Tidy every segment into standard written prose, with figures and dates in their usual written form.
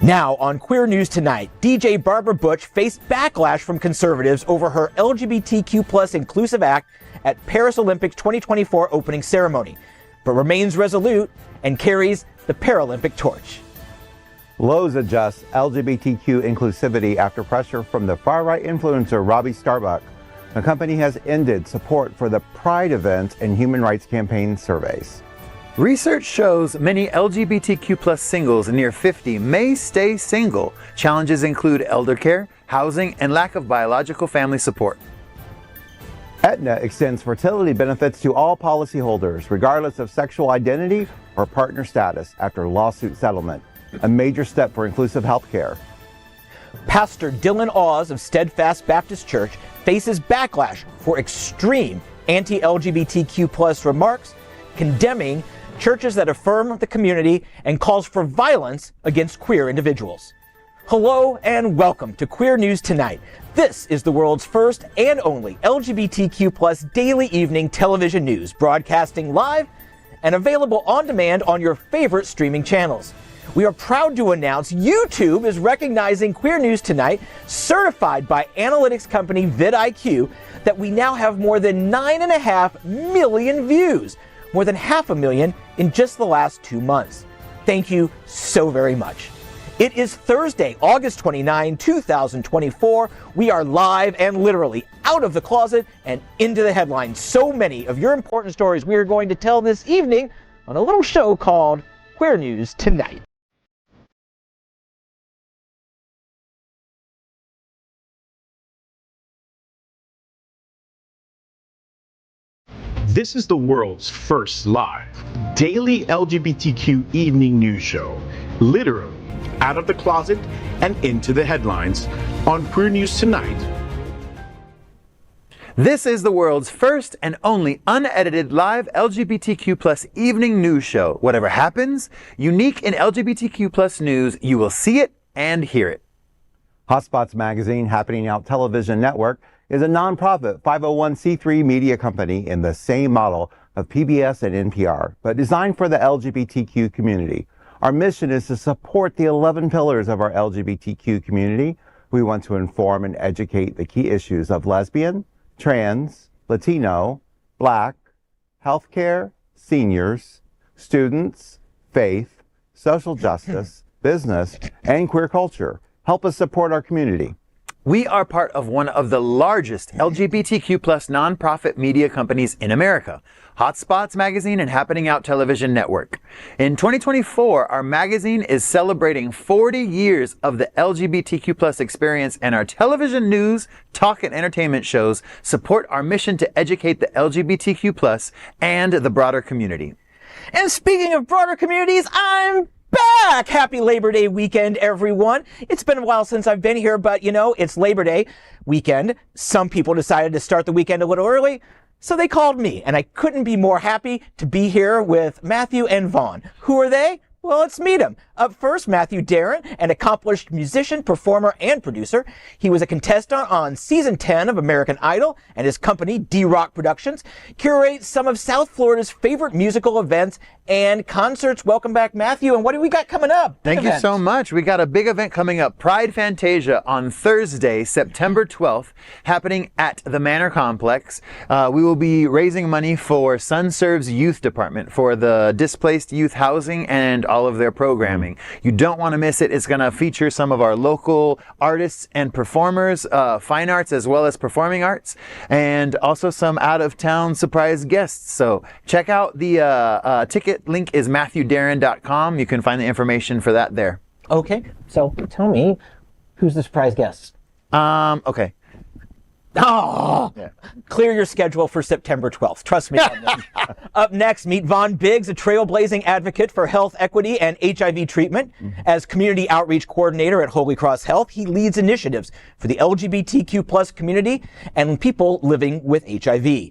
Now on Queer News Tonight, DJ Barbara Butch faced backlash from conservatives over her LGBTQ plus inclusive act at Paris Olympics 2024 opening ceremony, but remains resolute and carries the Paralympic torch. Lowe's adjusts LGBTQ inclusivity after pressure from the far-right influencer Robbie Starbuck. The company has ended support for the Pride event and human rights campaign surveys. Research shows many LGBTQ plus singles near 50 may stay single. Challenges include elder care, housing, and lack of biological family support. Aetna extends fertility benefits to all policyholders, regardless of sexual identity or partner status, after lawsuit settlement. A major step for inclusive health care. Pastor Dylan Oz of Steadfast Baptist Church faces backlash for extreme anti-LGBTQ plus remarks, condemning churches that affirm the community and calls for violence against queer individuals. Hello and welcome to Queer News Tonight. This is the world's first and only LGBTQ plus daily evening television news, broadcasting live and available on demand on your favorite streaming channels. We are proud to announce YouTube is recognizing Queer News Tonight, certified by analytics company vidIQ, that we now have more than 9.5 million views, more than 500,000 in just the last 2 months. Thank you so very much. It is Thursday, August 29, 2024. We are live and literally out of the closet and into the headlines. So many of your important stories we are going to tell this evening on a little show called Queer News Tonight. This is the world's first live daily LGBTQ evening news show, literally out of the closet and into the headlines on Queer News Tonight. This is the world's first and only unedited live LGBTQ plus evening news show. Whatever happens, unique in LGBTQ plus news, you will see it and hear it. Hotspots Magazine, Happening Out Television Network, is a nonprofit 501c3 media company in the same model of PBS and NPR, but designed for the LGBTQ community. Our mission is to support the 11 pillars of our LGBTQ community. We want to inform and educate the key issues of lesbian, trans, Latino, Black, healthcare, seniors, students, faith, social justice, business, and queer culture. Help us support our community. We are part of one of the largest LGBTQ plus nonprofit media companies in America, Hotspots Magazine and Happening Out Television Network. In 2024, our magazine is celebrating 40 years of the LGBTQ plus experience, and our television news, talk, and entertainment shows support our mission to educate the LGBTQ plus and the broader community. And speaking of broader communities, I'm back! Happy Labor Day weekend, everyone. It's been a while since I've been here, but you know, it's Labor Day weekend. Some people decided to start the weekend a little early, so they called me, and I couldn't be more happy to be here with Matthew and Vaughn. Who are they? Well, let's meet them. Up first, Matthew Darren, an accomplished musician, performer, and producer. He was a contestant on season 10 of American Idol, and his company, D-Rock Productions, curates some of South Florida's favorite musical events and concerts. Welcome back, Matthew. And what do we got coming up? Thank you so much. We got a big event coming up, Pride Fantasia, on Thursday, September 12th, happening at the Manor Complex. We will be raising money for Sun Serves Youth Department for the displaced youth housing and all of their programming. You don't want to miss it. It's going to feature some of our local artists and performers, fine arts as well as performing arts, and also some out-of-town surprise guests. So check out the ticket link is MatthewDarren.com. You can find the information for that there. Okay, so tell me, who's the surprise guest? Okay. Oh, yeah. Clear your schedule for September 12th. Trust me on this. Up next, meet Vaughn Biggs, a trailblazing advocate for health equity and HIV treatment. As community outreach coordinator at Holy Cross Health, he leads initiatives for the LGBTQ plus community and people living with HIV.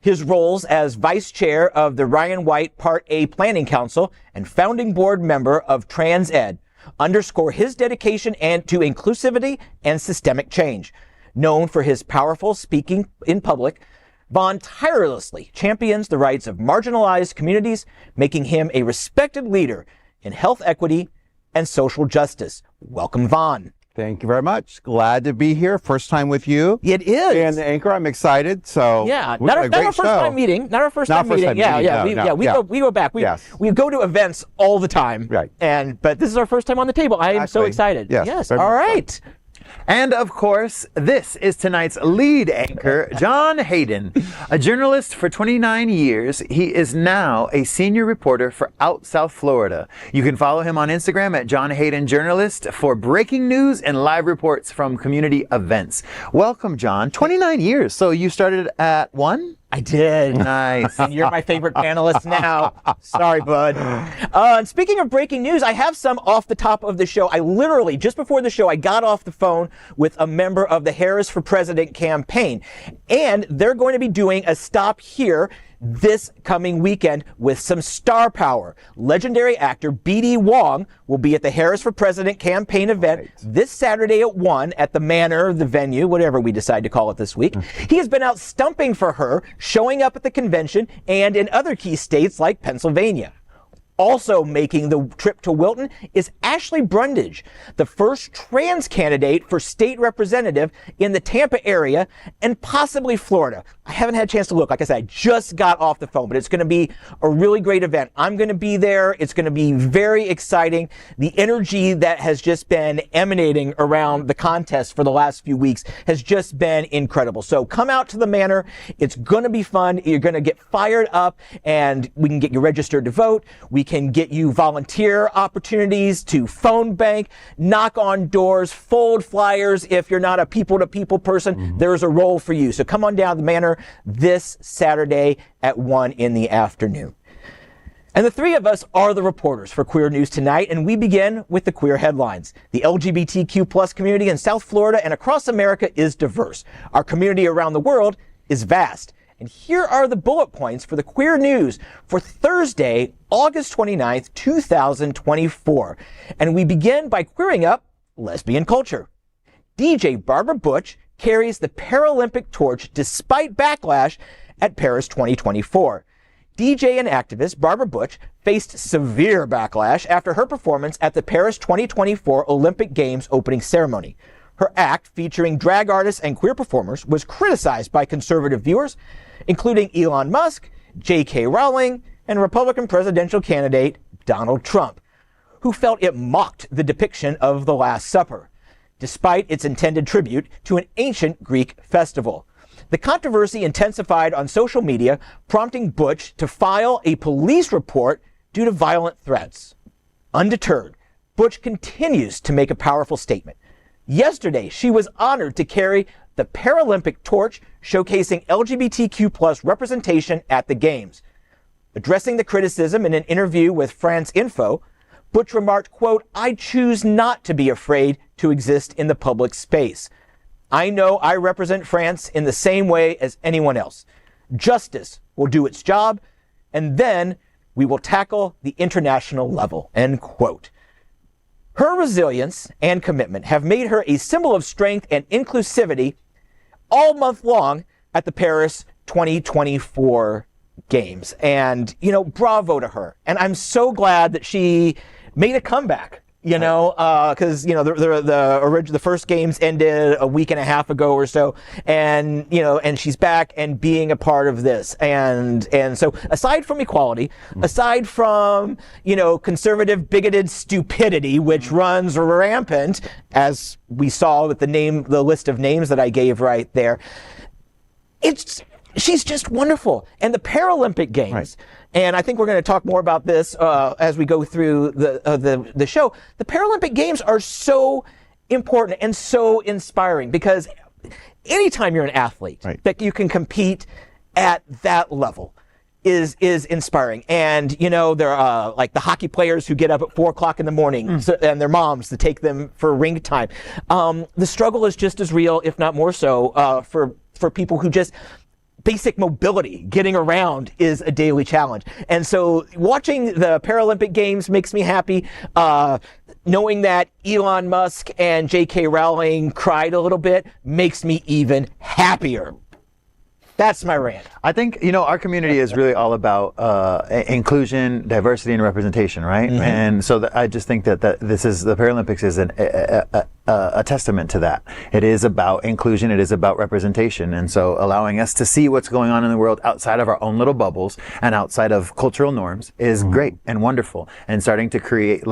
His roles as vice chair of the Ryan White Part A Planning Council and founding board member of Trans Ed underscore his dedication to inclusivity and systemic change. Known for his powerful speaking in public, Vaughn tirelessly champions the rights of marginalized communities, making him a respected leader in health equity and social justice. welcome, Vaughn. Thank you very much. Glad to be here. First time with you. It is. And the anchor, I'm excited. So yeah, not our first time meeting. Not our first time meeting. We go back. We go to events all the time. Right. But this is our first time on the table. I am so excited. Yes. All right. So. And of course, this is tonight's lead anchor, John Hayden. A journalist for 29 years, he is now a senior reporter for Out South Florida. You can follow him on Instagram at John Hayden Journalist for breaking news and live reports from community events. Welcome, John. 29 years. So you started at 1? I did. Nice. And you're my favorite panelist now. Sorry, bud. And speaking of breaking news, I have some off the top of the show. I literally, just before the show, I got off the phone with a member of the Harris for President campaign. And they're going to be doing a stop here this coming weekend with some star power. Legendary actor B.D. Wong will be at the Harris for President campaign event this Saturday at 1 at the Manor, the venue, whatever we decide to call it this week. He has been out stumping for her, showing up at the convention and in other key states like Pennsylvania. Also making the trip to Wilton is Ashley Brundage, the first trans candidate for state representative in the Tampa area and possibly Florida. I haven't had a chance to look. Like I said, I just got off the phone, but it's going to be a really great event. I'm going to be there. It's going to be very exciting. The energy that has just been emanating around the contest for the last few weeks has just been incredible. So come out to the Manor. It's going to be fun. You're going to get fired up, and we can get you registered to vote. We can get you volunteer opportunities to phone bank, knock on doors, fold flyers. If you're not a people-to-people person, there's a role for you. So come on down to the Manor this Saturday at 1 in the afternoon. And the three of us are the reporters for Queer News Tonight, and we begin with the queer headlines. The LGBTQ plus community in South Florida and across America is diverse. Our community around the world is vast. And here are the bullet points for the queer news for Thursday, August 29th, 2024. And we begin by queering up lesbian culture. DJ Barbara Butch carries the Paralympic torch despite backlash at Paris 2024. DJ and activist Barbara Butch faced severe backlash after her performance at the Paris 2024 Olympic Games opening ceremony. Her act, featuring drag artists and queer performers, was criticized by conservative viewers, including Elon Musk, J.K. Rowling, and Republican presidential candidate Donald Trump, who felt it mocked the depiction of the Last Supper, despite its intended tribute to an ancient Greek festival. The controversy intensified on social media, prompting Butch to file a police report due to violent threats. Undeterred, Butch continues to make a powerful statement. Yesterday, she was honored to carry the Paralympic torch, showcasing LGBTQ plus representation at the Games. Addressing the criticism in an interview with France Info, Butch remarked, quote, "I choose not to be afraid to exist in the public space. I know I represent France in the same way as anyone else. Justice will do its job, and then we will tackle the international level," end quote. Her resilience and commitment have made her a symbol of strength and inclusivity all month long at the Paris 2024 Games. And, bravo to her. And I'm so glad that she made a comeback, because, the first games ended a week and a half ago or so. And, and she's back and being a part of this. And so aside from equality, aside from, conservative, bigoted stupidity, which runs rampant, as we saw with the list of names that I gave right there, she's just wonderful. And the Paralympic Games, and I think we're going to talk more about this as we go through the show. The Paralympic Games are so important and so inspiring because anytime you're an athlete that you can compete at that level is inspiring. And, there are like the hockey players who get up at 4 o'clock in the morning and their moms to take them for rink time. The struggle is just as real, if not more so, for people who just basic mobility, getting around is a daily challenge. And so watching the Paralympic Games makes me happy. Knowing that Elon Musk and J.K. Rowling cried a little bit makes me even happier. That's my rant. I think, our community is really all about inclusion, diversity, and representation, right? Mm-hmm. And so I just think that the Paralympics is a testament to that. It is about inclusion. It is about representation. And so allowing us to see what's going on in the world outside of our own little bubbles and outside of cultural norms is great and wonderful. And starting to create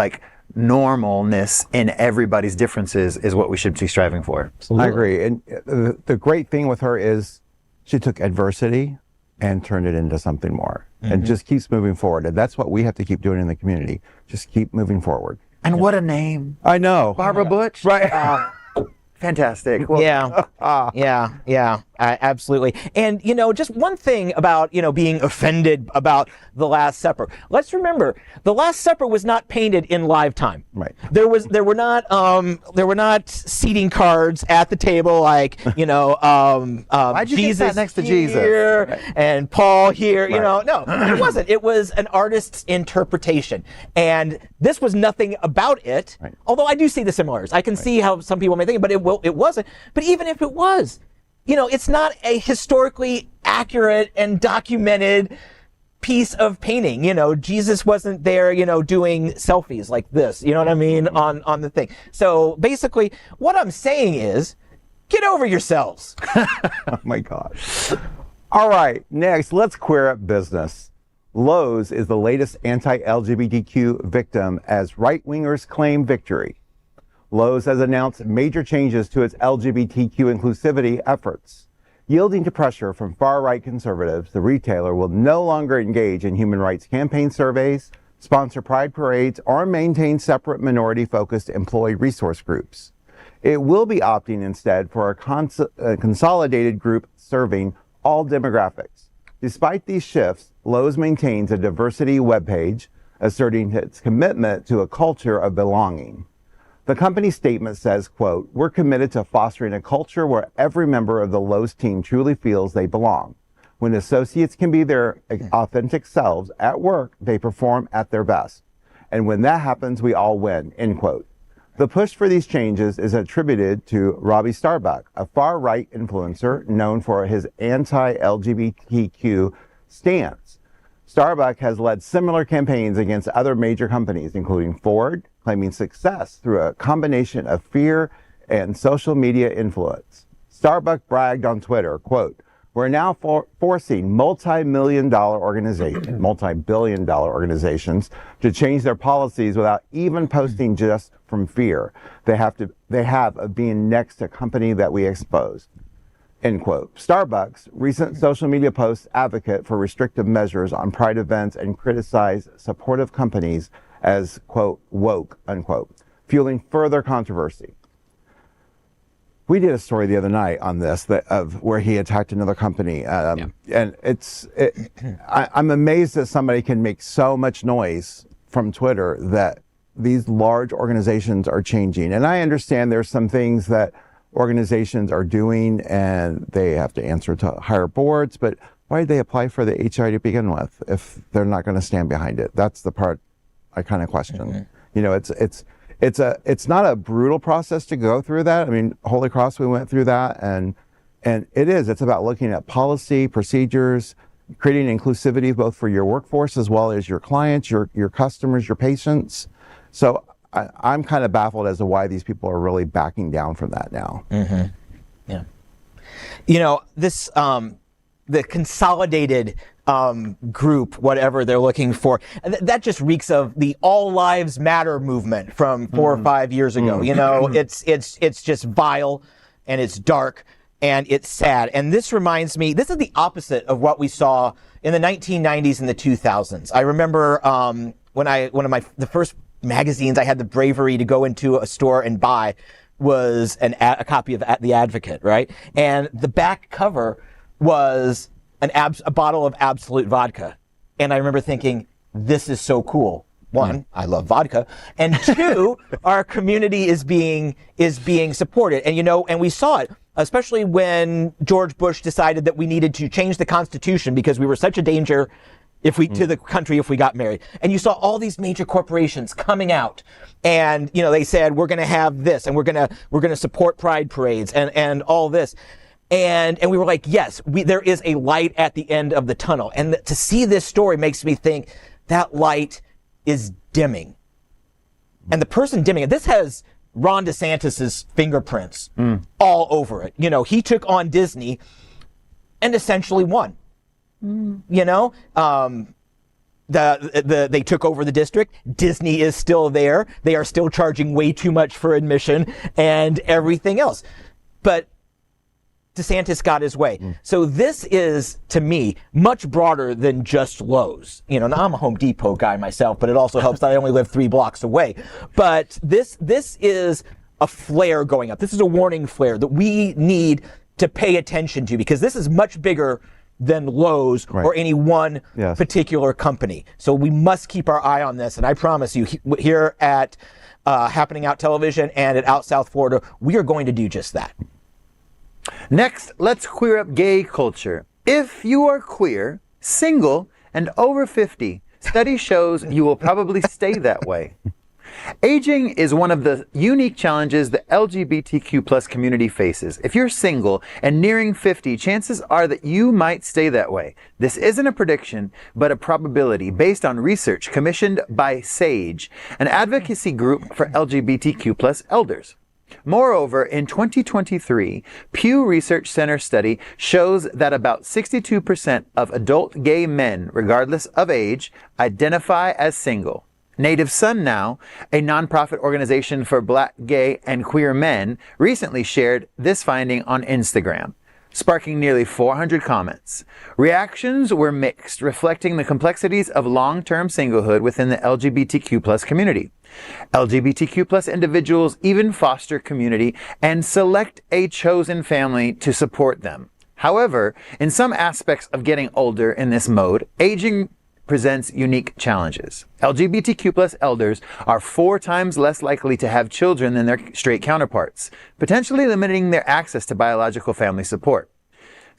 normalness in everybody's differences is what we should be striving for. I agree. And the great thing with her is she took adversity and turned it into something more and just keeps moving forward. And that's what we have to keep doing in the community. Just keep moving forward. And what a name. I know. Barbara Butch. Right. Fantastic. Well, Yeah, absolutely. And, just one thing about, being offended about the Last Supper. Let's remember, the Last Supper was not painted in live time. Right. There were not seating cards at the table like, Why'd you Jesus get that next to Jesus? Here and Paul here, no, it wasn't. It was an artist's interpretation. And this was nothing about it. Right. Although I do see the similarities. I can see how some people may think, but it wasn't. But even if it was, it's not a historically accurate and documented piece of painting. Jesus wasn't there, doing selfies like this, you know what I mean, on the thing. So basically, what I'm saying is, get over yourselves. Oh my God. All right, next, let's queer up business. Lowe's is the latest anti-LGBTQ victim as right-wingers claim victory. Lowe's has announced major changes to its LGBTQ inclusivity efforts. Yielding to pressure from far-right conservatives, the retailer will no longer engage in human rights campaign surveys, sponsor pride parades, or maintain separate minority-focused employee resource groups. It will be opting instead for a consolidated group serving all demographics. Despite these shifts, Lowe's maintains a diversity webpage, asserting its commitment to a culture of belonging. The company statement says, quote, "We're committed to fostering a culture where every member of the Lowe's team truly feels they belong. When associates can be their authentic selves at work, they perform at their best. And when that happens, we all win," end quote. The push for these changes is attributed to Robbie Starbuck, a far-right influencer known for his anti-LGBTQ stance. Starbuck has led similar campaigns against other major companies, including Ford, claiming success through a combination of fear and social media influence. Starbuck bragged on Twitter, quote, "We're now forcing multi-billion dollar organizations to change their policies without even posting just from fear they have of being next to a company that we expose," end quote. Starbucks' recent social media posts advocate for restrictive measures on pride events and criticize supportive companies as, quote, woke, unquote, fueling further controversy. We did a story the other night on this of where he attacked another company, and I'm amazed that somebody can make so much noise from Twitter that these large organizations are changing. And I understand there's some things that organizations are doing and they have to answer to higher boards, but why did they apply for the HI to begin with if they're not going to stand behind it? That's the part I kind of question. It's not a brutal process to go through that. I mean, Holy Cross, we went through that, and it's about looking at policy, procedures, creating inclusivity both for your workforce as well as your clients, your customers, your patients. So I'm kind of baffled as to why these people are really backing down from that now. Yeah. This the consolidated group, whatever they're looking for, that just reeks of the All Lives Matter movement from 4 or 5 years ago. It's just vile and it's dark and it's sad. And this reminds me, this is the opposite of what we saw in the 1990s and the 2000s. I remember the first magazines I had the bravery to go into a store and buy was a copy of The Advocate, right? And the back cover was a bottle of Absolute vodka. And I remember thinking, this is so cool. One, I love vodka. And two, our community is being supported. And, and we saw it, especially when George Bush decided that we needed to change the Constitution because we were such a danger to the country if we got married. And you saw all these major corporations coming out and, they said, we're going to have this and we're going to support pride parades and all this. And we were like, yes, there is a light at the end of the tunnel. And to see this story makes me think that light is dimming. And the person dimming it, this has Ron DeSantis's fingerprints all over it. You know, he took on Disney and essentially won. You know, they took over the district. Disney is still there. They are still charging way too much for admission and everything else. But DeSantis got his way. So this is, to me, much broader than just Lowe's. You know, now I'm a Home Depot guy myself, but it also helps that I only live 3 blocks away. But this is a flare going up. This is a warning flare that we need to pay attention to, because this is much bigger than Lowe's or any one particular company. So we must keep our eye on this. And I promise you, here at Happening Out Television and at Out South Florida, we are going to do just that. Next, let's queer up gay culture. If you are queer, single, and over 50, study shows you will probably stay that way. Aging is one of the unique challenges the LGBTQ plus community faces. If you're single and nearing 50, chances are that you might stay that way. This isn't a prediction, but a probability based on research commissioned by SAGE, an advocacy group for LGBTQ plus elders. Moreover, in 2023, Pew Research Center study shows that about 62% of adult gay men, regardless of age, identify as single. Native Son Now, a nonprofit organization for Black, gay, and queer men, recently shared this finding on Instagram, sparking nearly 400 comments. Reactions were mixed, reflecting the complexities of long-term singlehood within the LGBTQ plus community. LGBTQ plus individuals even foster community and select a chosen family to support them. However, in some aspects of getting older in this mode, aging presents unique challenges. LGBTQ plus elders are 4 times less likely to have children than their straight counterparts, potentially limiting their access to biological family support.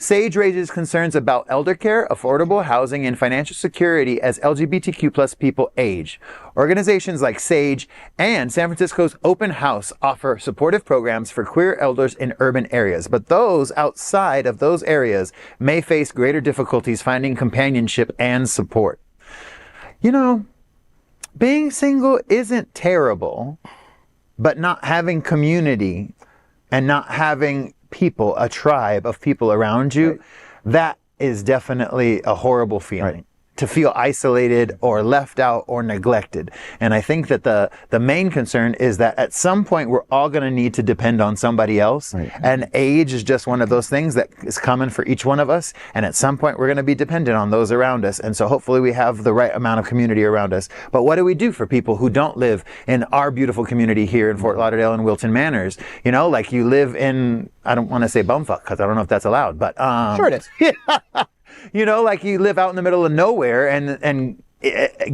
SAGE raises concerns about elder care, affordable housing, and financial security as LGBTQ plus people age. Organizations like SAGE and San Francisco's Open House offer supportive programs for queer elders in urban areas, but those outside of those areas may face greater difficulties finding companionship and support. You know, being single isn't terrible, but not having community and not having people, a tribe of people around you, that is definitely a horrible feeling. To feel isolated or left out or neglected. And I think that the main concern is that at some point we're all going to need to depend on somebody else. And age is just one of those things that is common for each one of us. And at some point we're going to be dependent on those around us. And so hopefully we have the right amount of community around us. But what do we do for people who don't live in our beautiful community here in Fort Lauderdale and Wilton Manors? You know, like you live in, I don't want to say bumfuck because I don't know if that's allowed, but sure it is. You know, like you live out in the middle of nowhere and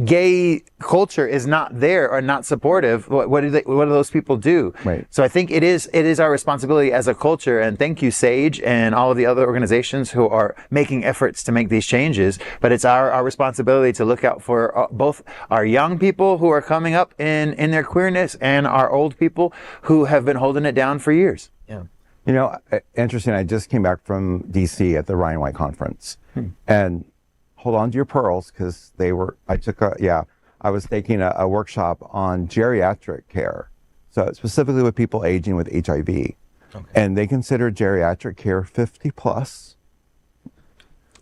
gay culture is not there or not supportive. What do those people do? So I think it is our responsibility as a culture, and thank you, SAGE, and all of the other organizations who are making efforts to make these changes. But it's our responsibility to look out for both our young people who are coming up in their queerness and our old people who have been holding it down for years. Yeah. You know, interesting, I just came back from DC at the Ryan White conference. And hold on to your pearls, because I was taking a workshop on geriatric care. So specifically with people aging with HIV. Okay. And they consider geriatric care 50 plus.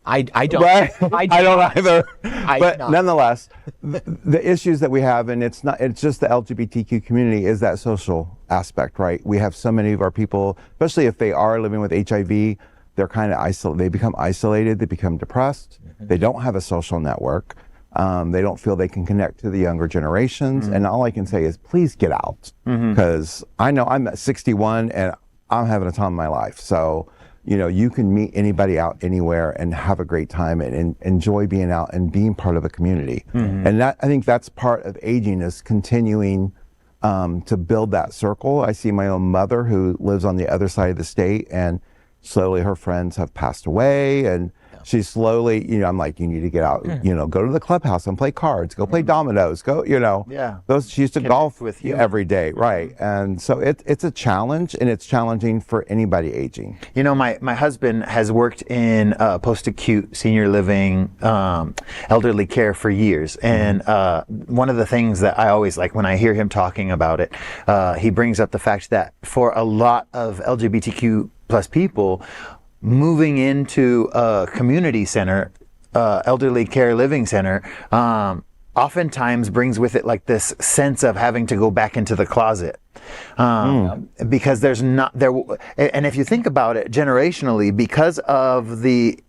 I don't. Right? I don't either. But not. Nonetheless, the issues that we have, and it's just the LGBTQ community, is that social aspect, right? We have so many of our people, especially if they are living with HIV, they're kind of isolated. They become isolated. They become depressed. They don't have a social network. They don't feel they can connect to the younger generations. And all I can say is, please get out, because I know I'm at 61 and I'm having a time of my life. So, you know, you can meet anybody out anywhere and have a great time and enjoy being out and being part of a community. And I think that's part of aging, is continuing to build that circle. I see my own mother who lives on the other side of the state, and slowly her friends have passed away, and she's slowly, I'm like, you need to get out, go to the clubhouse and play cards, go play dominoes, go, she used to golf with you every day. Right. And so it's a challenge, and it's challenging for anybody aging. My husband has worked in post-acute senior living, elderly care for years. And one of the things that I always like when I hear him talking about it, he brings up the fact that for a lot of LGBTQ plus people, moving into a community center, elderly care living center, oftentimes brings with it like this sense of having to go back into the closet. Because there's not there, and if you think about it generationally, because of the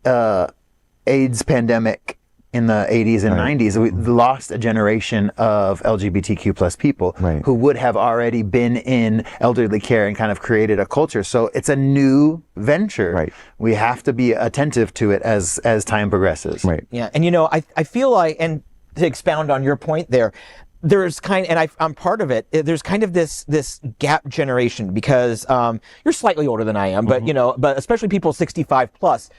AIDS pandemic in the 80s and 90s, we lost a generation of LGBTQ plus people who would have already been in elderly care and kind of created a culture. So it's a new venture. We have to be attentive to it as time progresses. Yeah, and I feel like, and to expound on your point there, there's I'm part of it. There's kind of this gap generation, because you're slightly older than I am, but but especially people 65 plus.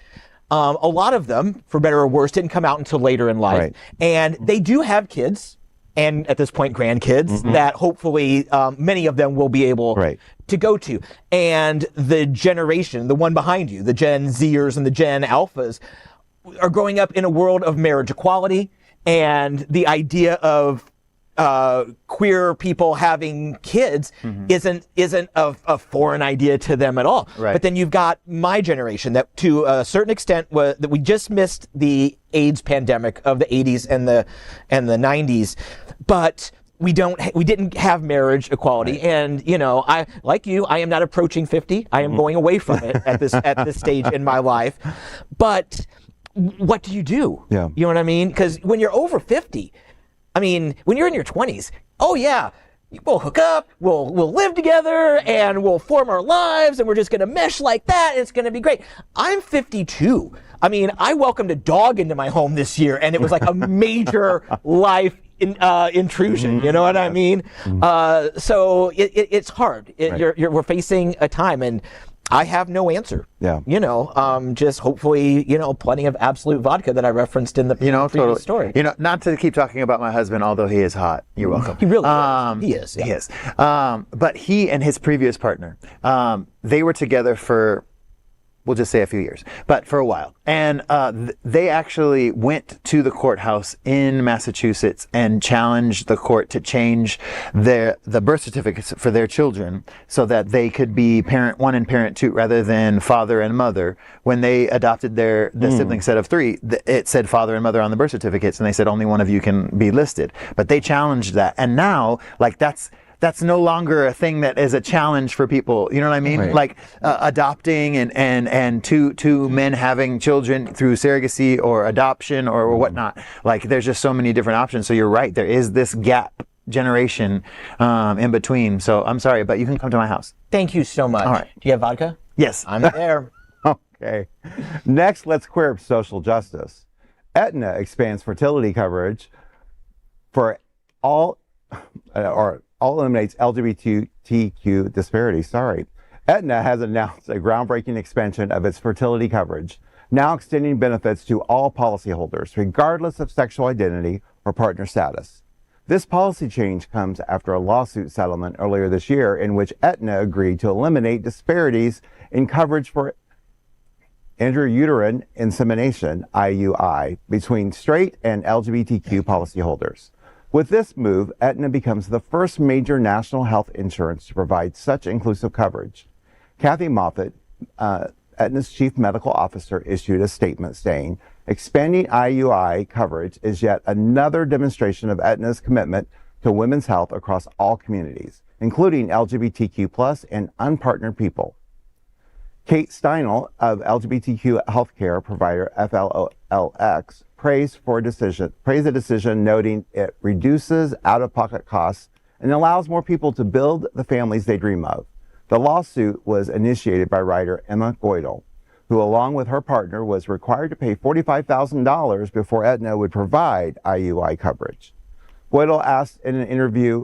A lot of them, for better or worse, didn't come out until later in life. And they do have kids, and at this point, grandkids, that hopefully many of them will be able to go to. And the generation, the one behind you, the Gen Zers and the Gen Alphas, are growing up in a world of marriage equality, and the idea of queer people having kids isn't a foreign idea to them at all. But then you've got my generation that, to a certain extent, that we just missed the AIDS pandemic of the 80s and the 90s, but we didn't have marriage equality. And I, like you, I am not approaching 50. I am going away from it at this stage in my life. But what do you do? You know what I mean? Because when you're over 50, when you're in your 20s, we'll hook up, we'll live together, and we'll form our lives, and we're just going to mesh like that, and it's going to be great. I'm 52. I welcomed a dog into my home this year, and it was like a major life intrusion. You know what I mean? So it's hard. We're facing a time, and I have no answer. Just hopefully, plenty of absolute vodka that I referenced in the previous story. Not to keep talking about my husband, although he is hot. You're welcome. He really is. He is. He is. But he and his previous partner, they were together for, we'll just say a few years, but for a while. And they actually went to the courthouse in Massachusetts and challenged the court to change the birth certificates for their children so that they could be parent one and parent two rather than father and mother. When they adopted the sibling set of three, it said father and mother on the birth certificates, and they said only one of you can be listed. But they challenged that. And now, that's no longer a thing that is a challenge for people. You know what I mean? Like adopting and two men having children through surrogacy or adoption or whatnot. Like there's just so many different options. So you're right. There is this gap generation in between. So I'm sorry, but you can come to my house. Thank you so much. All right. Do you have vodka? Yes. I'm there. Okay. Next, let's queer up social justice. Aetna expands fertility coverage for all eliminates LGBTQ disparities. Aetna has announced a groundbreaking expansion of its fertility coverage, now extending benefits to all policyholders, regardless of sexual identity or partner status. This policy change comes after a lawsuit settlement earlier this year in which Aetna agreed to eliminate disparities in coverage for intrauterine insemination, IUI, between straight and LGBTQ policyholders. With this move, Aetna becomes the first major national health insurance to provide such inclusive coverage. Kathy Moffat, Aetna's chief medical officer, issued a statement saying, expanding IUI coverage is yet another demonstration of Aetna's commitment to women's health across all communities, including LGBTQ+ and unpartnered people. Kate Steinle of LGBTQ healthcare provider FLOLX praised the decision, noting it reduces out-of-pocket costs and allows more people to build the families they dream of. The lawsuit was initiated by writer Emma Goidel, who along with her partner was required to pay $45,000 before Aetna would provide IUI coverage. Goidel asked in an interview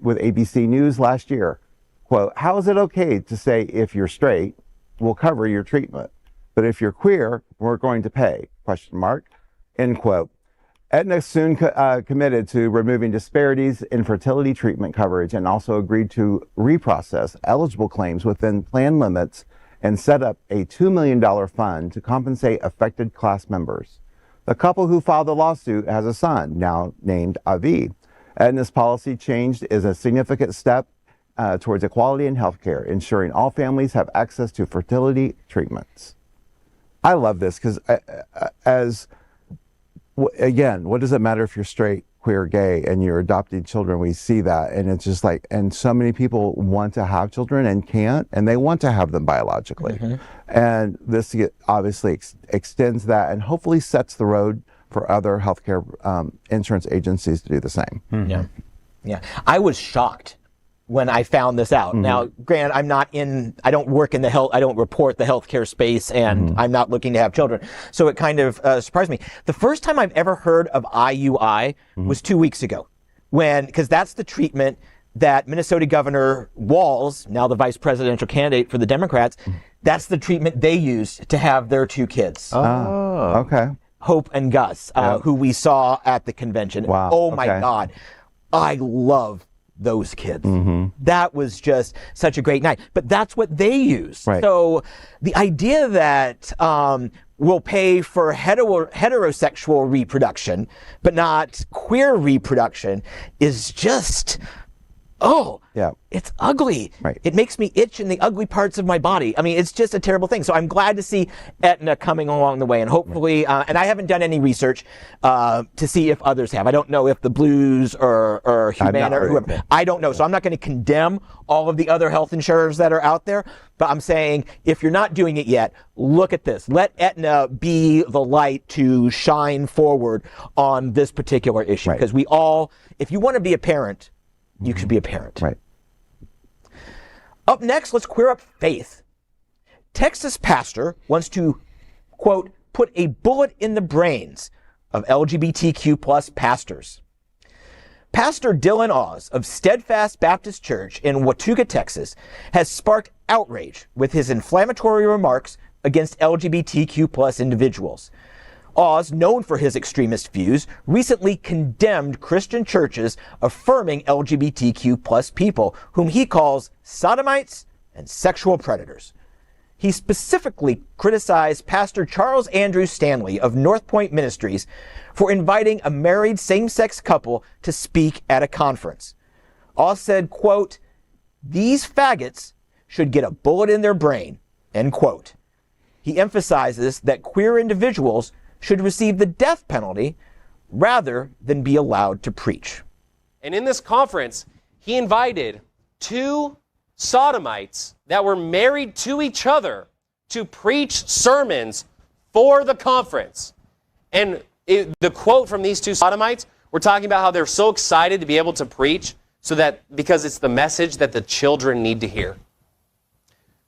with ABC News last year, quote, how is it okay to say if you're straight, we'll cover your treatment, but if you're queer, we're going to pay? End quote. Aetna soon committed to removing disparities in fertility treatment coverage and also agreed to reprocess eligible claims within plan limits and set up a $2 million fund to compensate affected class members. The couple who filed the lawsuit has a son, now named Avi. Aetna's policy change is a significant step towards equality in healthcare, ensuring all families have access to fertility treatments. I love this because again, what does it matter if you're straight, queer, gay, and you're adopting children? We see that, and it's just like, and so many people want to have children and can't, and they want to have them biologically. And this obviously extends that and hopefully sets the road for other healthcare insurance agencies to do the same. Yeah. I was shocked when I found this out. Now, granted, I don't work in I don't report the healthcare space, and I'm not looking to have children. So it kind of surprised me. The first time I've ever heard of IUI was 2 weeks ago, because that's the treatment that Minnesota Governor Walz, now the vice presidential candidate for the Democrats, that's the treatment they used to have their 2 kids. Oh, okay. Hope and Gus, who we saw at the convention. Wow. Oh my God. I love those kids. That was just such a great night. But that's what they use. Right. So the idea that we'll pay for heterosexual reproduction, but not queer reproduction is just, it's ugly. Right. It makes me itch in the ugly parts of my body. I mean, it's just a terrible thing. So I'm glad to see Aetna coming along the way, and hopefully, and I haven't done any research to see if others have. I don't know if the Blues or Humana or whoever. I don't know. So I'm not going to condemn all of the other health insurers that are out there, but I'm saying if you're not doing it yet, look at this. Let Aetna be the light to shine forward on this particular issue. Because we all, if you want to be a parent, you should be a parent. Right. Up next, let's queer up faith. Texas pastor wants to, quote, put a bullet in the brains of LGBTQ plus pastors. Pastor Dylan Oz of Steadfast Baptist Church in Watauga, Texas, has sparked outrage with his inflammatory remarks against LGBTQ plus individuals. Oz, known for his extremist views, recently condemned Christian churches affirming LGBTQ plus people, whom he calls sodomites and sexual predators. He specifically criticized Pastor Charles Andrew Stanley of North Point Ministries for inviting a married same-sex couple to speak at a conference. Oz said, quote, "These faggots should get a bullet in their brain," end quote. He emphasizes that queer individuals should receive the death penalty rather than be allowed to preach. And in this conference, he invited 2 sodomites that were married to each other to preach sermons for the conference. And the quote from these 2 sodomites, we're talking about how they're so excited to be able to preach because it's the message that the children need to hear.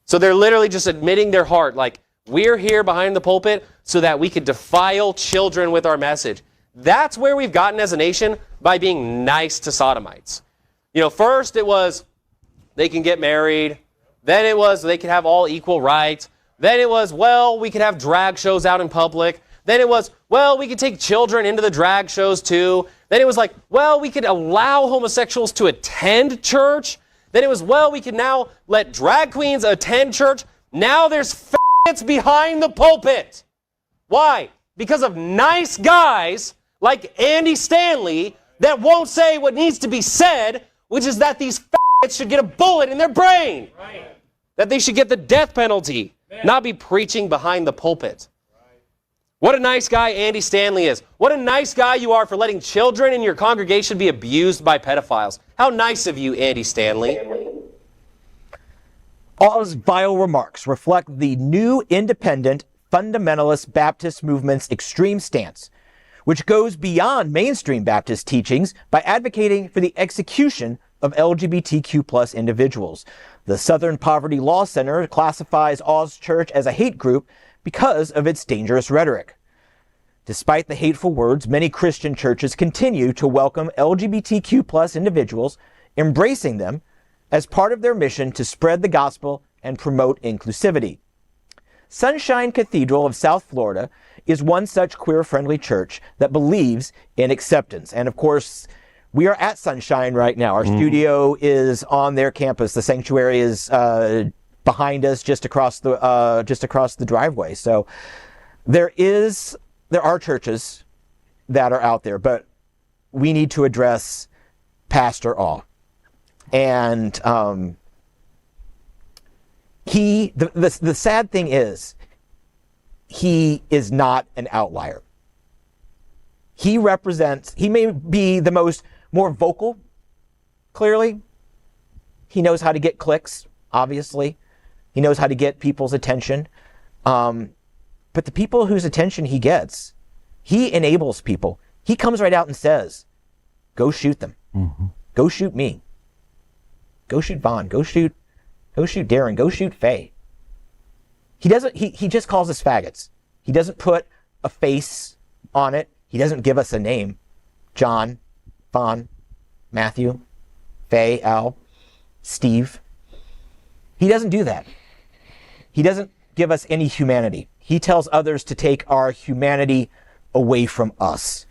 So they're literally just admitting their heart, like, we're here behind the pulpit so that we could defile children with our message. That's where we've gotten as a nation by being nice to sodomites. You know, first it was they can get married. Then it was they could have all equal rights. Then it was, well, we could have drag shows out in public. Then it was, well, we could take children into the drag shows too. Then it was like, well, we could allow homosexuals to attend church. Then it was, well, we could now let drag queens attend church. Now there's it's behind the pulpit. Why? Because of nice guys like Andy Stanley that won't say what needs to be said, which is that these should get a bullet in their brain. Right. That they should get the death penalty, not be preaching behind the pulpit. Right. What a nice guy Andy Stanley is. What a nice guy you are for letting children in your congregation be abused by pedophiles. How nice of you, Andy Stanley. Oz's vile remarks reflect the new independent fundamentalist Baptist movement's extreme stance, which goes beyond mainstream Baptist teachings by advocating for the execution of LGBTQ plus individuals. The Southern Poverty Law Center classifies Oz Church as a hate group because of its dangerous rhetoric. Despite the hateful words, many Christian churches continue to welcome LGBTQ plus individuals, embracing them as part of their mission to spread the gospel and promote inclusivity. Sunshine Cathedral of South Florida is one such queer-friendly church that believes in acceptance. And of course, we are at Sunshine right now. Our studio is on their campus. The sanctuary is behind us, just across the driveway. So there are churches that are out there, but we need to address Pastor Awe. And the sad thing is, he is not an outlier. He may be the more vocal, clearly. He knows how to get clicks, obviously. He knows how to get people's attention. But the people whose attention he gets, he enables people. He comes right out and says, go shoot them. Mm-hmm. Go shoot me. Go shoot Vaughn. Go shoot Darren. Go shoot Faye. He just calls us faggots. He doesn't put a face on it. He doesn't give us a name. John, Vaughn, Matthew, Faye, Al, Steve. He doesn't do that. He doesn't give us any humanity. He tells others to take our humanity away from us.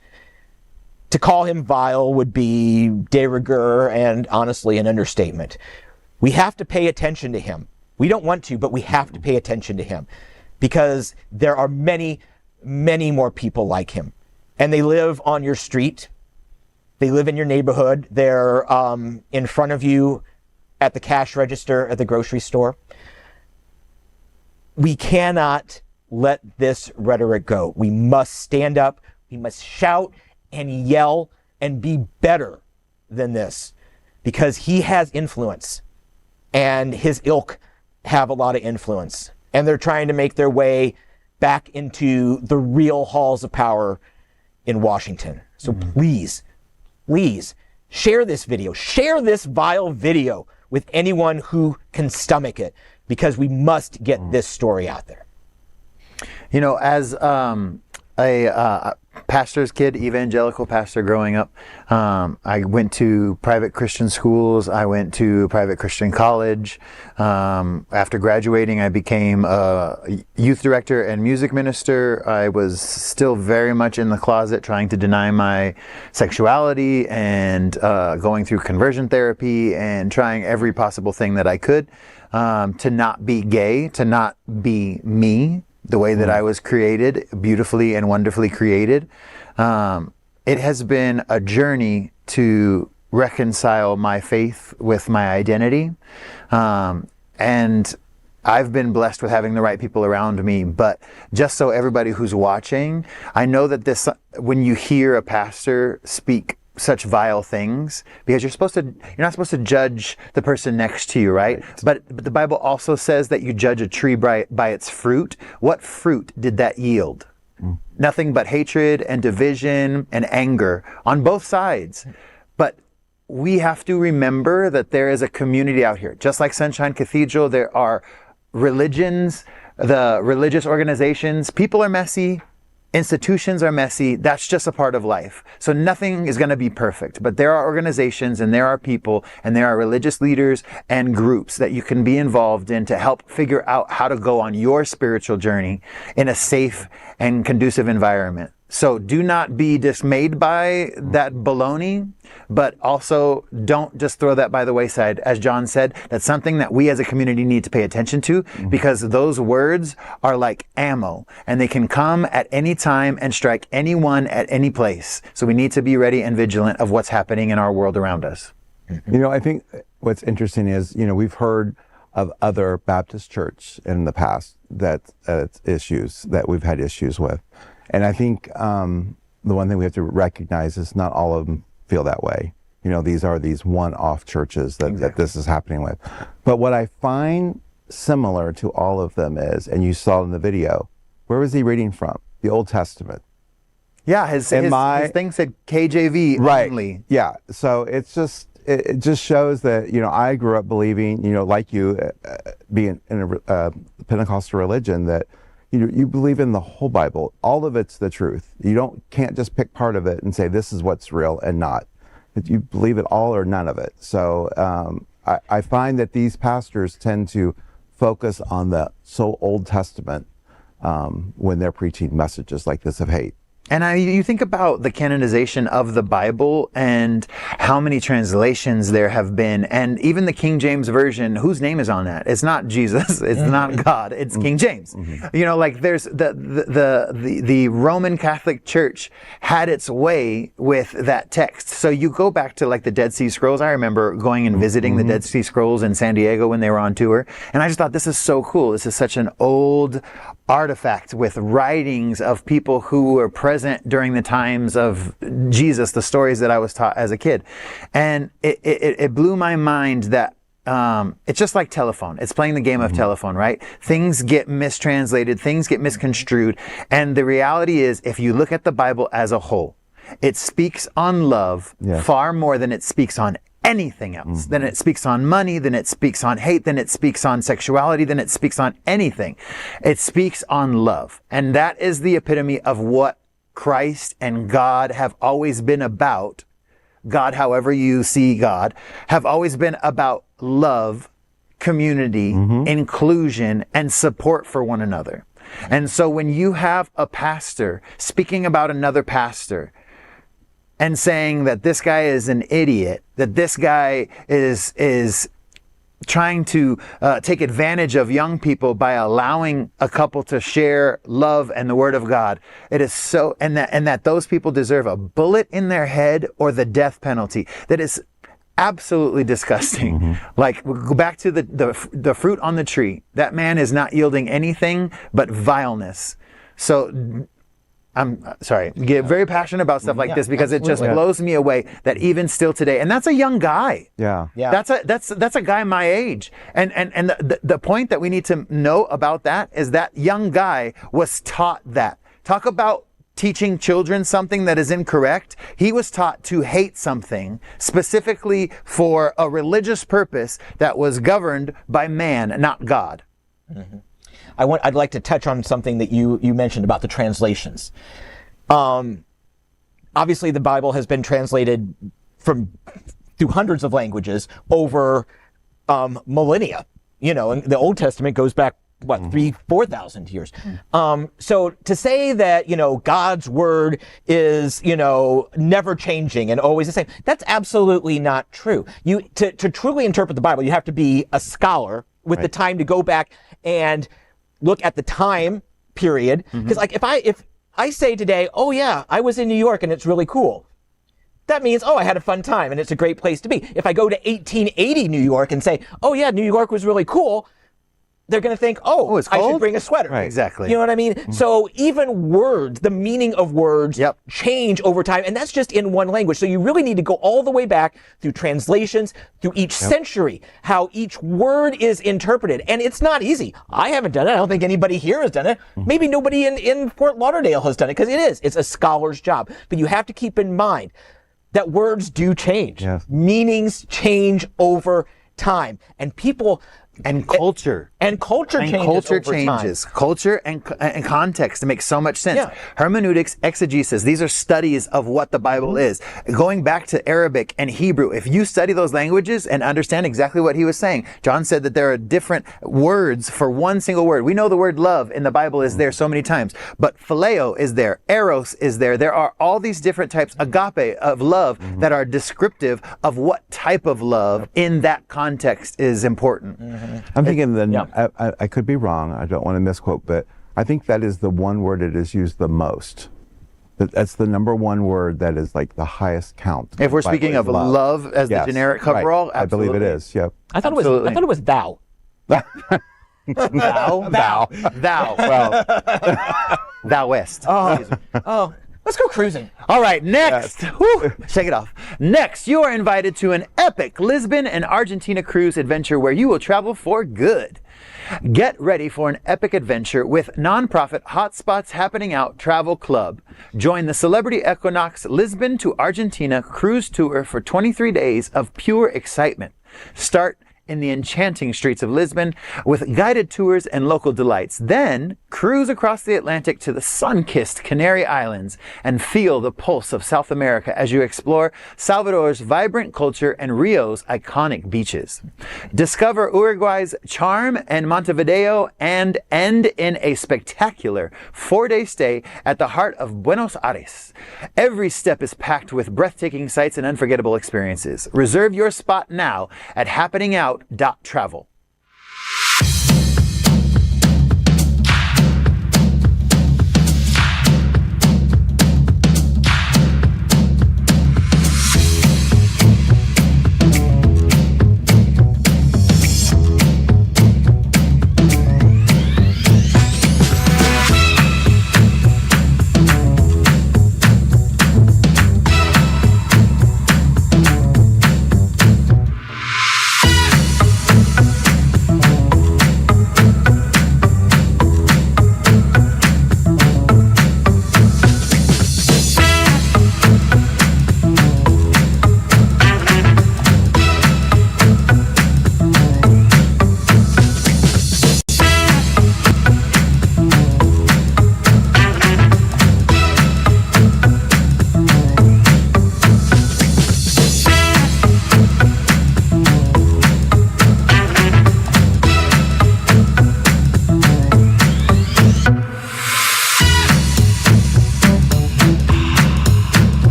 To call him vile would be de rigueur and honestly an understatement. We have to pay attention to him. We don't want to, but we have to pay attention to him because there are many, many more people like him. And they live on your street. They live in your neighborhood. They're in front of you at the cash register at the grocery store. We cannot let this rhetoric go. We must stand up. We must shout and yell and be better than this because he has influence and his ilk have a lot of influence, and they're trying to make their way back into the real halls of power in Washington. So please share this video, share this vile video with anyone who can stomach it, because we must get this story out there. You know, as a pastor's kid, evangelical pastor growing up, I went to private Christian schools. I went to private Christian college. After graduating, I became a youth director and music minister. I was still very much in the closet, trying to deny my sexuality and going through conversion therapy and trying every possible thing that I could to not be gay, to not be me, the way that I was created, beautifully and wonderfully created. It has been a journey to reconcile my faith with my identity. And I've been blessed with having the right people around me. But just so everybody who's watching, I know that when you hear a pastor speak such vile things, because you're not supposed to judge the person next to you, right? But the Bible also says that you judge a tree by its fruit. What fruit did that yield? Nothing but hatred and division and anger on both sides. But we have to remember that there is a community out here. Just like Sunshine Cathedral, there are religions, the religious organizations. People are messy. Institutions are messy. That's just a part of life. So nothing is going to be perfect, but there are organizations and there are people and there are religious leaders and groups that you can be involved in to help figure out how to go on your spiritual journey in a safe and conducive environment. So do not be dismayed by that baloney, but also don't just throw that by the wayside. As John said, that's something that we as a community need to pay attention to, because those words are like ammo and they can come at any time and strike anyone at any place. So we need to be ready and vigilant of what's happening in our world around us. You know, I think what's interesting is, we've heard of other Baptist churches in the past that we've had issues with. And I think the one thing we have to recognize is not all of them feel that way. These are these one-off churches that this is happening with. But what I find similar to all of them is, and you saw in the video, where was he reading from? The Old Testament. Yeah, his thing said KJV only. Yeah, so it just shows that, I grew up believing, like you, being in a Pentecostal religion, that you believe in the whole Bible. All of it's the truth. You can't just pick part of it and say this is what's real and not. You believe it all or none of it. So I find that these pastors tend to focus on the Old Testament when they're preaching messages like this of hate. And you think about the canonization of the Bible and how many translations there have been, and even the King James Version, whose name is on that? It's not Jesus, it's not God, it's King James. You know, like there's the Roman Catholic Church had its way with that text. So you go back to like the Dead Sea Scrolls. I remember going and visiting the Dead Sea Scrolls in San Diego when they were on tour, and I just thought, this is so cool. This is such an old artifact with writings of people who were present during the times of Jesus, the stories that I was taught as a kid. And it blew my mind that it's just like telephone. It's playing the game of telephone, right? Things get mistranslated, things get misconstrued. And the reality is, if you look at the Bible as a whole, it speaks on love far more than it speaks on anything else. Then it speaks on money, then it speaks on hate, then it speaks on sexuality, then it speaks on anything. It speaks on love. And that is the epitome of what Christ and God have always been about. God, however you see God, have always been about love, community, inclusion, and support for one another. And so when you have a pastor speaking about another pastor, and saying that this guy is an idiot, that this guy is trying to take advantage of young people by allowing a couple to share love and the Word of God, it is so, and that those people deserve a bullet in their head or the death penalty. That is absolutely disgusting. Like, go back to the fruit on the tree. That man is not yielding anything but vileness. So I'm sorry, get very passionate about stuff like this because it just blows me away that even still today, and that's a young guy. That's a guy my age. And the point that we need to know about that is that young guy was taught that. Talk about teaching children something that is incorrect. He was taught to hate something specifically for a religious purpose that was governed by man, not God. I'd like to touch on something that you mentioned about the translations. Obviously, the Bible has been translated through hundreds of languages over millennia. You know, and the Old Testament goes back, 4,000 years. So to say that, God's word is, never changing and always the same, that's absolutely not true. To truly interpret the Bible, you have to be a scholar with the time to go back and look at the time period. Because like if I say today, oh yeah, I was in New York and it's really cool, that means, oh, I had a fun time and it's a great place to be. If I go to 1880 New York and say, oh yeah, New York was really cool, they're going to think, oh, it's cold? I should bring a sweater. Right, exactly. You know what I mean? So even words, the meaning of words change over time, and that's just in one language. So you really need to go all the way back through translations, through each century, how each word is interpreted. And it's not easy. I haven't done it. I don't think anybody here has done it. Maybe nobody in Fort Lauderdale has done it, because it's a scholar's job. But you have to keep in mind that words do change. Meanings change over time. And people... And culture. And culture changes. Culture and context make so much sense. Hermeneutics, exegesis, these are studies of what the Bible is. Going back to Arabic and Hebrew, if you study those languages and understand exactly what he was saying, John said that there are different words for one single word. We know the word love in the Bible is there so many times, but phileo is there, eros is there. There are all these different types, agape, of love that are descriptive of what type of love in that context is important. I'm thinking I could be wrong. I don't want to misquote, but I think that is the one word that is used the most. That's the number one word that is like the highest count. If we're speaking of love as the generic coverall, I believe it is. Yep. I thought it was thou. Thou. Well, thou west. Oh. Let's go cruising. All right, next. Whew, shake it off. Next, you are invited to an epic Lisbon and Argentina cruise adventure where you will travel for good. Get ready for an epic adventure with nonprofit Hotspots Happening Out Travel Club. Join the Celebrity Equinox Lisbon to Argentina cruise tour for 23 days of pure excitement. Start in the enchanting streets of Lisbon with guided tours and local delights. Then cruise across the Atlantic to the sun-kissed Canary Islands and feel the pulse of South America as you explore Salvador's vibrant culture and Rio's iconic beaches. Discover Uruguay's charm and Montevideo and end in a spectacular 4-day stay at the heart of Buenos Aires. Every step is packed with breathtaking sights and unforgettable experiences. Reserve your spot now at happeningout.travel.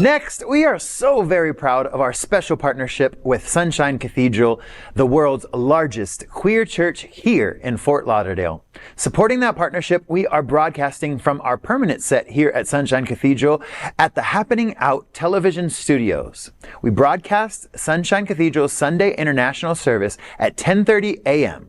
Next, we are so very proud of our special partnership with Sunshine Cathedral, the world's largest queer church here in Fort Lauderdale. Supporting that partnership, we are broadcasting from our permanent set here at Sunshine Cathedral at the Happening Out television studios. We broadcast Sunshine Cathedral's Sunday International Service at 10:30 a.m.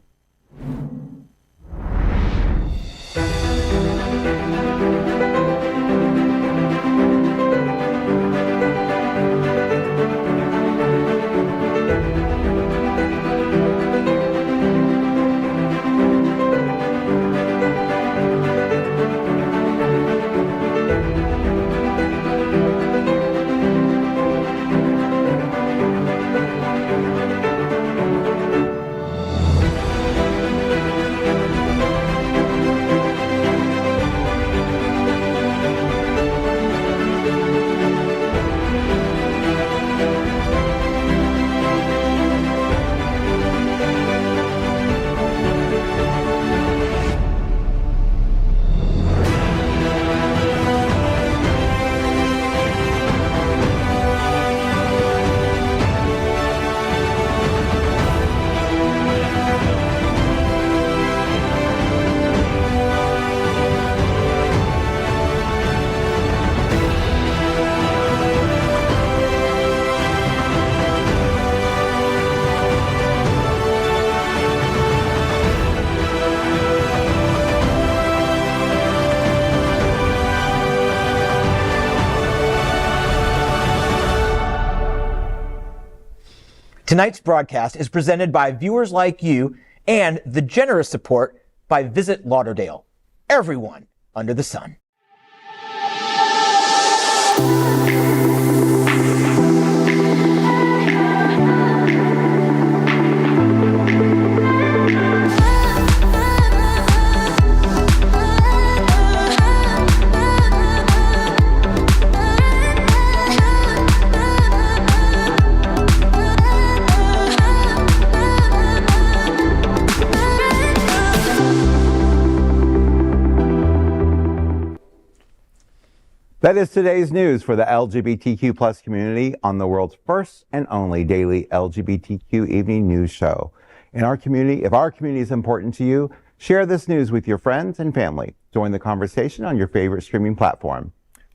Tonight's broadcast is presented by viewers like you and the generous support by Visit Lauderdale. Everyone under the sun. That is today's news for the LGBTQ plus community on the world's first and only daily LGBTQ evening news show. In our community, if our community is important to you, share this news with your friends and family. Join the conversation on your favorite streaming platform.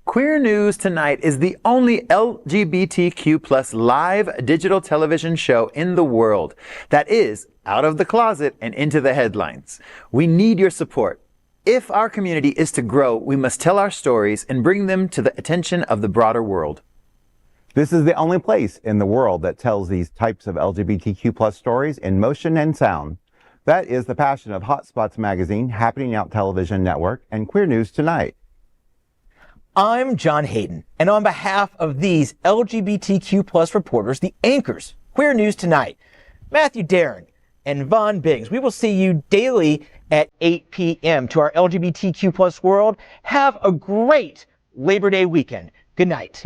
Queer News Tonight is the only LGBTQ plus live digital television show in the world that is out of the closet and into the headlines. We need your support. If our community is to grow, we must tell our stories and bring them to the attention of the broader world. This is the only place in the world that tells these types of LGBTQ plus stories in motion and sound. That is the passion of Hotspots Magazine, Happening Out Television Network, and Queer News Tonight. I'm John Hayden, and on behalf of these LGBTQ plus reporters, the anchors, Queer News Tonight, Matthew Darren, and Vaughn Biggs, we will see you daily at 8 p.m. to our LGBTQ plus world. Have a great Labor Day weekend. Good night.